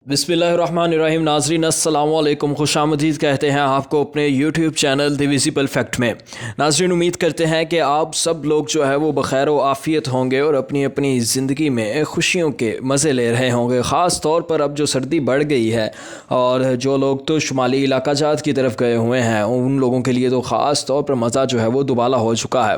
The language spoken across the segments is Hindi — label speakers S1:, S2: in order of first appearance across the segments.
S1: बिस्मिल्लाहिर्रहमानिर्रहीम। नाज़रीन अस्सलाम वालेकुम, खुशामदीद कहते हैं आपको अपने YouTube channel the visible fact में। नाज़रीन, उम्मीद करते हैं कि आप सब लोग जो है वो बखैर व आफ़ियत होंगे और अपनी अपनी ज़िंदगी में खुशियों के मज़े ले रहे होंगे। ख़ास तौर पर अब जो सर्दी बढ़ गई है और जो लोग तो शुमाली इलाका जात की तरफ गए हुए हैं उन लोगों के लिए तो ख़ास तौर पर मज़ा जो है वो दुबाला हो चुका है।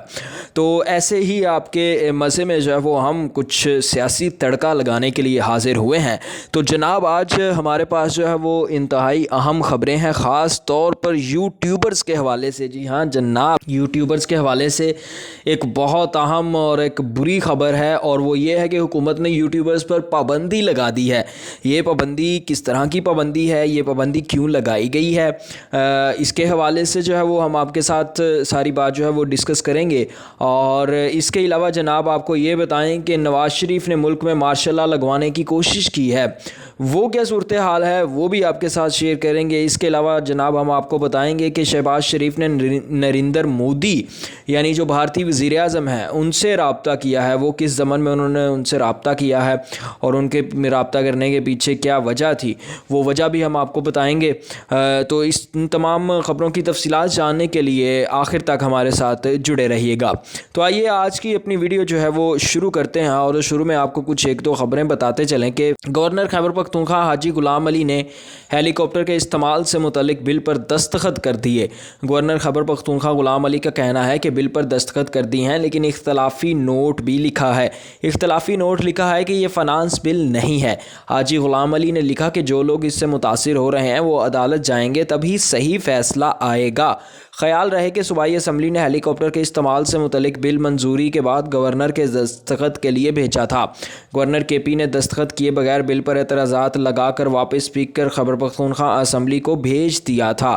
S1: तो ऐसे ही आपके मज़े में जो है वो हम कुछ सियासी तड़का लगाने के लिए हाज़िर हुए हैं। तो जनाब, आज हमारे पास जो है वो इंतहाई अहम ख़बरें हैं, ख़ास तौर पर यूट्यूबर्स के हवाले से। जी हाँ जनाब, यूट्यूबर्स के हवाले से एक बहुत अहम और एक बुरी ख़बर है, और वो ये है कि हुकूमत ने यूट्यूबर्स पर पाबंदी लगा दी है। ये पाबंदी किस तरह की पाबंदी है, ये पाबंदी क्यों लगाई गई है, इसके हवाले से जो है वो हम आपके साथ सारी बात जो है वो डिस्कस करेंगे। और इसके अलावा जनाब आपको ये बताएं कि नवाज़ शरीफ ने मुल्क में मार्शल लॉ लगवाने की कोशिश की है, वो क्या सूरत हाल है वो भी आपके साथ शेयर करेंगे। इसके अलावा जनाब हम आपको बताएंगे कि शहबाज शरीफ ने नरेंद्र मोदी यानी जो भारतीय वज़ीर आज़म हैं उनसे रब्ता किया है, वो किस ज़मन में उन्होंने उनसे रब्ता किया है और उनके रब्ता करने के पीछे क्या वजह थी, वो वजह भी हम आपको बताएंगे। तो इस तमाम ख़बरों की तफसीलात जानने के लिए आखिर तक हमारे साथ जुड़े रहिएगा। तो आइए आज की अपनी वीडियो जो है वो शुरू करते हैं, और शुरू में आपको कुछ एक दो ख़बरें बताते चलें कि गवर्नर खैबर पख्तूनख्वा हाजी गुलाम अली ने हेलीकॉप्टर के इस्तेमाल से मुतल्लिक बिल पर दस्तखत कर दिए। गवर्नर खैबर पख्तूनख्वा गुलाम अली का कहना है कि बिल पर दस्तखत कर दी हैं, लेकिन इख्तलाफी नोट भी लिखा है। इख्तलाफी नोट लिखा है कि ये फ़ाइनेंस बिल नहीं है। हाजी गुलाम अली ने लिखा कि जो लोग इससे मुतासिर हो रहे हैं वो अदालत जाएंगे तभी सही फ़ैसला आएगा। ख्याल रहे कि सूबाई असम्बली ने हेलीकॉप्टर के इस्तेमाल से मुतल्लिक बिल मंजूरी के बाद गवर्नर के दस्तखत के लिए भेजा था। गवर्नर KP ने दस्तखत किए बगैर बिल पर एतराज़ात लगाकर वापस स्पीकर खैबर पख्तूनख्वा असम्बली को भेज दिया था।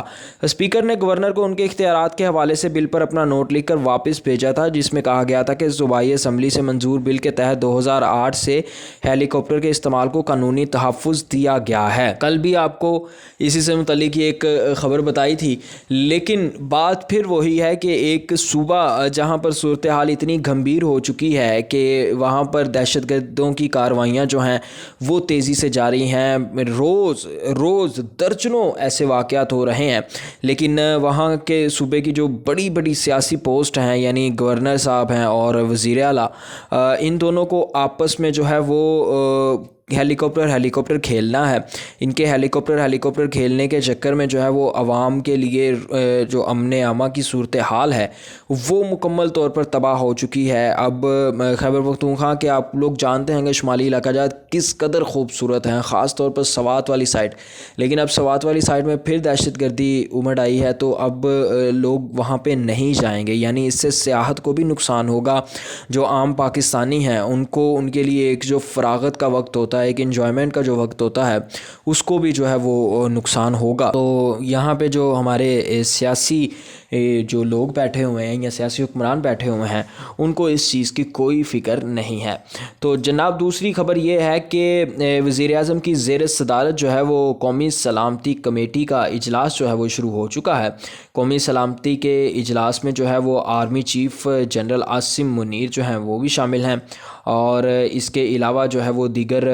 S1: स्पीकर ने गवर्नर को उनके इख्तियारात के हवाले से बिल पर अपना नोट लिखकर वापस भेजा था, जिसमें कहा गया था कि सूबाई असम्बली से मंजूर बिल के तहत 2008 से हेलीकॉप्टर के इस्तेमाल को कानूनी तहफ़्फ़ुज़ दिया गया है। कल भी आपको इसी से मुतल्लिक एक ख़बर बताई थी, लेकिन बात फिर वही है कि एक सूबा जहां पर सूरत हाल इतनी गंभीर हो चुकी है कि वहां पर दहशतगर्दों की कार्रवाइयाँ जो हैं वो तेज़ी से जारी हैं। रोज़ दर्जनों ऐसे वाक़यात हो रहे हैं, लेकिन वहां के सूबे की जो बड़ी बड़ी सियासी पोस्ट हैं यानी गवर्नर साहब हैं और वज़ीर आला, इन दोनों को आपस में जो है वो हेलीकॉप्टर खेलना है। इनके हेलीकॉप्टर खेलने के चक्कर में जो है वो आवाम के लिए जो अमन आमा की सूरत हाल है वो मुकम्मल तौर पर तबाह हो चुकी है। अब खैबर पख्तूनख्वा के आप लोग जानते हैं कि शुमाली इलाका जात किस कदर खूबसूरत हैं, ख़ास तौर पर सवात वाली साइड, लेकिन अब सवात वाली साइड में फिर दहशतगर्दी उमड़ आई है, तो अब लोग वहाँ पे नहीं जाएंगे। यानी इससे सियाहत को भी नुकसान होगा। जो आम पाकिस्तानी हैं उनको, उनके लिए एक जो फ़रागत का वक्त होता है, एक एंजॉयमेंट का जो वक्त होता है, उसको भी जो है वो नुकसान होगा। तो यहाँ पे जो हमारे सियासी जो लोग बैठे हुए हैं या सियासी हुक्मरान बैठे हुए हैं उनको इस चीज़ की कोई फ़िक्र नहीं है। तो जनाब दूसरी ख़बर ये है कि वज़ीर आज़म की ज़ेर सदारत जो है वो कौमी सलामती कमेटी का इजलास जो है वो शुरू हो चुका है। कौमी सलामती के इजलास में जो है वो army chief general Asim Munir जो हैं वो भी शामिल हैं, और इसके अलावा जो है वो दीगर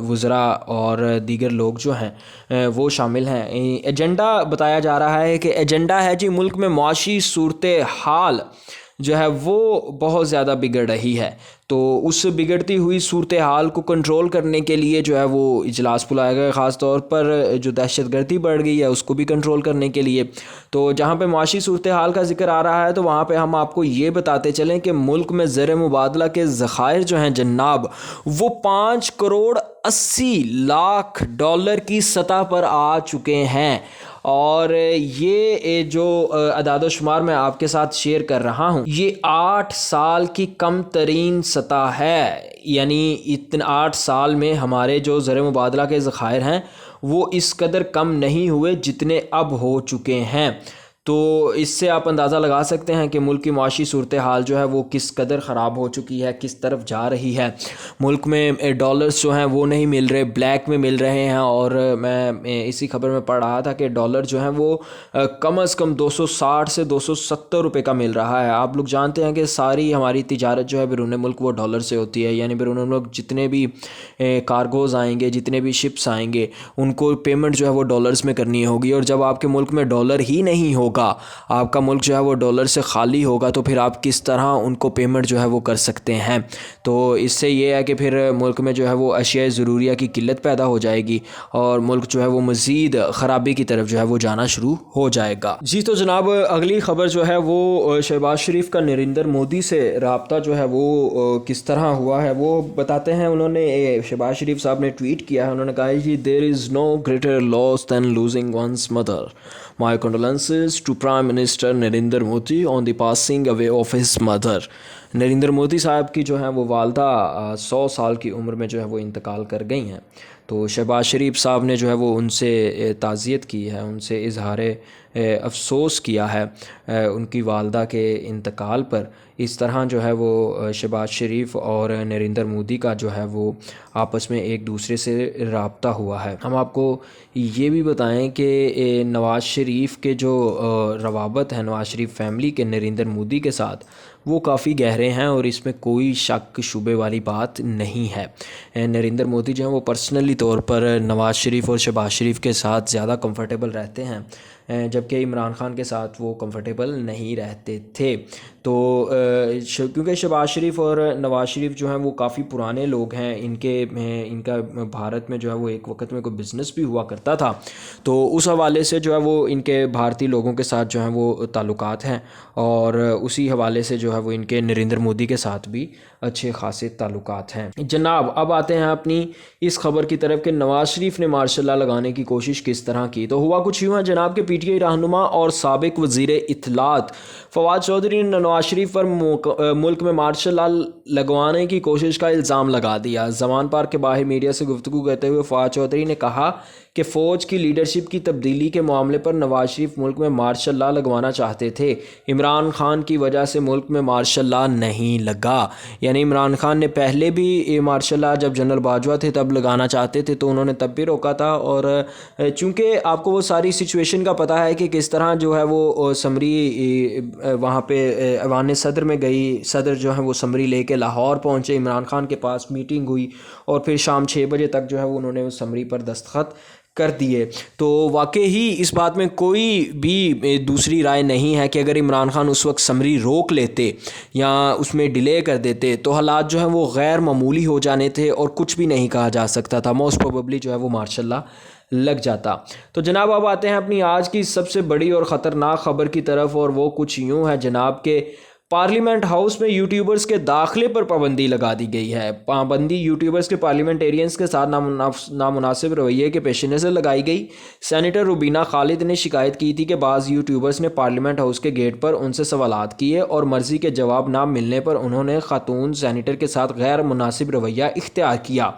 S1: वज़रा और दीगर लोग जो हैं वो शामिल हैं। एजेंडा बताया जा रहा है कि एजेंडा है जी मुल्क में मुआशी सूरत हाल जो है वो बहुत ज़्यादा बिगड़ रही है, तो उस बिगड़ती हुई सूरत हाल को कंट्रोल करने के लिए जो है वो इजलास बुलाया गया। ख़ास तौर पर जो दहशतगर्दी बढ़ गई है उसको भी कंट्रोल करने के लिए। तो जहाँ पे मुआशी सूरत हाल का जिक्र आ रहा है तो वहाँ पे हम आपको ये बताते चलें कि मुल्क में ज़र मुबादला के ज़खायर जो हैं जनाब वो 5 करोड़ 80 लाख डॉलर की सतह पर आ चुके हैं। और ये जो अदाद-ओ-शुमार मैं आपके साथ शेयर कर रहा हूँ ये 8 साल की कम तरीन सतह है। यानी इतने 8 साल में हमारे जो ज़र मुबादला के ज़खायर हैं वो इस कदर कम नहीं हुए जितने अब हो चुके हैं। तो इससे आप अंदाज़ा लगा सकते हैं कि मुल्क की माशी सूरत हाल जो है वो किस कदर ख़राब हो चुकी है, किस तरफ जा रही है। मुल्क में डॉलर्स जो हैं वो नहीं मिल रहे, ब्लैक में मिल रहे हैं। और मैं इसी खबर में पढ़ रहा था कि डॉलर जो है वो कम से कम 260 से 270 रुपये का मिल रहा है। आप लोग जानते हैं कि सारी हमारी तिजारत जो है बैरून मुल्क वो डॉलर से होती है, यानी बैरून मुल्क जितने भी कार्गोज़ आएंगे, जितने भी शिप्स आएंगे, उनको पेमेंट जो है वो डॉलर्स में करनी होगी। और जब आपके मुल्क में डॉलर ही नहीं होगा, आपका मुल्क जो है वो डॉलर से खाली होगा, तो फिर आप किस तरह उनको पेमेंट जो है वो कर सकते हैं। तो इससे ये है कि फिर मुल्क में जो है वो अशिया ज़रूरिया की किल्लत पैदा हो जाएगी और मुल्क जो है वो मज़ीद ख़राबी की तरफ जो है वो जाना शुरू हो जाएगा। जी तो जनाब, अगली ख़बर जो है वो शहबाज शरीफ का नरेंद्र मोदी से रब्ता जो है वो किस तरह हुआ है वो बताते हैं। उन्होंने शहबाज शरीफ साहब ने ट्वीट किया है। उन्होंने कहा है कि there is no greater loss than losing one's mother. My condolences to prime minister Narendra Modi on the passing away of his mother. Narendra Modi साहब की जो है वो वालदा 100 साल की उम्र में जो है वो इंतकाल कर गई हैं। तो शहबाज शरीफ साहब ने जो है वो उनसे ताज़ियत की है, उनसे इजहार अफसोस किया है उनकी वालदा के इंतकाल पर। इस तरह जो है वो शहबाज शरीफ और नरेंद्र मोदी का जो है वो आपस में एक दूसरे से रब्ता हुआ है। हम आपको ये भी बताएं कि नवाज़ शरीफ के जो रवाबत है नवाज़ शरीफ फैमिली के नरेंद्र मोदी के साथ, वो काफ़ी गहरे हैं और इसमें कोई शक शुबे वाली बात नहीं है। नरेंद्र मोदी जो है वो पर्सनली तौर पर नवाज़ शरीफ और शहबाज शरीफ के साथ ज़्यादा कंफर्टेबल रहते हैं, जबकि इमरान खान के साथ वो कंफर्टेबल नहीं रहते थे। तो क्योंकि शहबाज शरीफ और नवाज़ शरीफ जो हैं वो काफ़ी पुराने लोग हैं, इनका भारत में जो है वो एक वक्त में कोई बिज़नेस भी हुआ करता था, तो उस हवाले से जो है वो इनके भारतीय लोगों के साथ जो हैं वो ताल्लुकात हैं और उसी हवाले से जो है वो इनके नरेंद्र मोदी के साथ भी अच्छे खासे ताल्लुकात हैं। जनाब, अब आते हैं अपनी इस खबर की तरफ कि नवाज़ शरीफ ने मार्शल लॉ लगाने की कोशिश किस तरह की। तो हुआ कुछ यूँ है जनाब के पीटीआई रहनुमा और साबिक वज़ीर इत्तलात फवाद चौधरी ने नवाज़ शरीफ पर मुल्क में मार्शल लॉ लगवाने की कोशिश का इल्ज़ाम लगा दिया। जमान पार्क के बाहर मीडिया से गुफ्तगू करते हुए फवाद चौधरी ने कहा कि फ़ौज की लीडरशिप की तब्दीली के मामले पर नवाज़ शरीफ मुल्क में मार्शल लॉ लगवाना चाहते थे। इमरान खान की वजह से मुल्क में मार्शल लॉ नहीं लगा। यानी इमरान खान ने पहले भी मार्शल लॉ जब जनरल बाजवा थे तब लगाना चाहते थे, तो उन्होंने तब भी रोका था। और चूँकि आपको वो सारी सिचुएशन का पता है कि किस तरह जो है वो समरी वहाँ पे ऐवान सदर में गई, सदर जो है वो समरी लेके लाहौर पहुँचे, इमरान खान के पास मीटिंग हुई और फिर शाम 6 बजे तक जो है वो उन्होंने उस समरी पर दस्तखत कर दिए। तो वाकई ही इस बात में कोई भी दूसरी राय नहीं है कि अगर इमरान खान उस वक्त समरी रोक लेते या उसमें डिले कर देते तो हालात जो है वो गैर मामूली हो जाने थे और कुछ भी नहीं कहा जा सकता था। मोस्ट प्रोबेबली जो है वो मार्शल लॉ लग जाता। तो जनाब, अब आते हैं अपनी आज की सबसे बड़ी और ख़तरनाक ख़बर की तरफ, और वो कुछ यूँ है जनाब के पार्लियामेंट हाउस में यूट्यूबर्स के दाखिले पर पाबंदी लगा दी गई है। पाबंदी यूट्यूबर्स के पार्लियामेंटेरियंस के साथ नामुनासिब रवैये के पेश नज़र लगाई गई। सेनेटर रुबीना खालिद ने शिकायत की थी कि बाज़ यूट्यूबर्स ने पार्लियामेंट हाउस के गेट पर उनसे सवालात किए और मर्ज़ी के जवाब ना मिलने पर उन्होंने खातून सेनेटर के साथ गैर मुनासिब रवैया इख्तियार किया,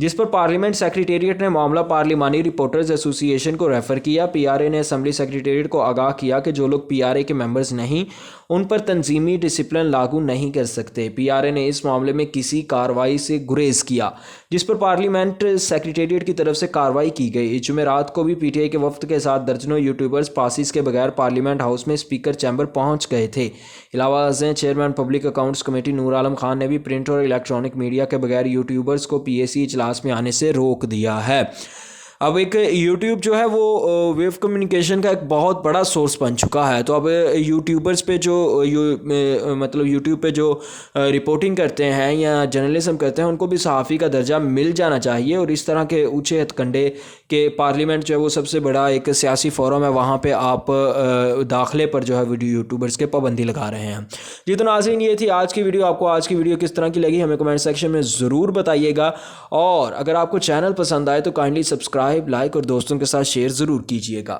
S1: जिस पर पार्लियामेंट सेक्रेटेरिएट ने मामला पार्लिमानी रिपोर्टर्स एसोसिएशन को रेफ़र किया। पीआरए ने असम्बली सेक्रेटेरिएट को आगाह किया कि जो लोग पीआरए के मेंबर्स नहीं उन पर तंजीमी डिसिप्लिन लागू नहीं कर सकते। पीआरए ने इस मामले में किसी कार्रवाई से गुरेज किया, जिस पर पार्लियामेंट सेक्रेटेरिएट की तरफ से कार्रवाई की गई। जुमेरात को भी पीटीआई के वफ्द के साथ दर्जनों यूट्यूबर्स पासिस के बगैर पार्लियामेंट हाउस में स्पीकर चैम्बर पहुंच गए थे। इलावा chairman public accounts committee Noor Alam Khan ने भी प्रिंट और इलेक्ट्रॉनिक मीडिया के बगैर यूट्यूबर्स को पीएसी इजलास में आने से रोक दिया है। अब एक यूट्यूब जो है वो वेव कम्युनिकेशन का एक बहुत बड़ा सोर्स बन चुका है। तो अब यूट्यूबर्स पे जो मतलब यूट्यूब पे जो रिपोर्टिंग करते हैं या जर्नलिज्म करते हैं उनको भी सहाफ़ी का दर्जा मिल जाना चाहिए। और इस तरह के ऊँचे हथकंडे के पार्लियामेंट जो है वो सबसे बड़ा एक सियासी फोरम है, वहाँ पे आप दाखिले पर जो है वीडियो यूट्यूबर्स के पाबंदी लगा रहे हैं। जी तो नाज़रीन, ये थी आज की वीडियो। आपको आज की वीडियो किस तरह की लगी हमें कमेंट सेक्शन में ज़रूर बताइएगा। और अगर आपको चैनल पसंद आए तो काइंडली सब्सक्राइब, लाइक और दोस्तों के साथ शेयर ज़रूर कीजिएगा।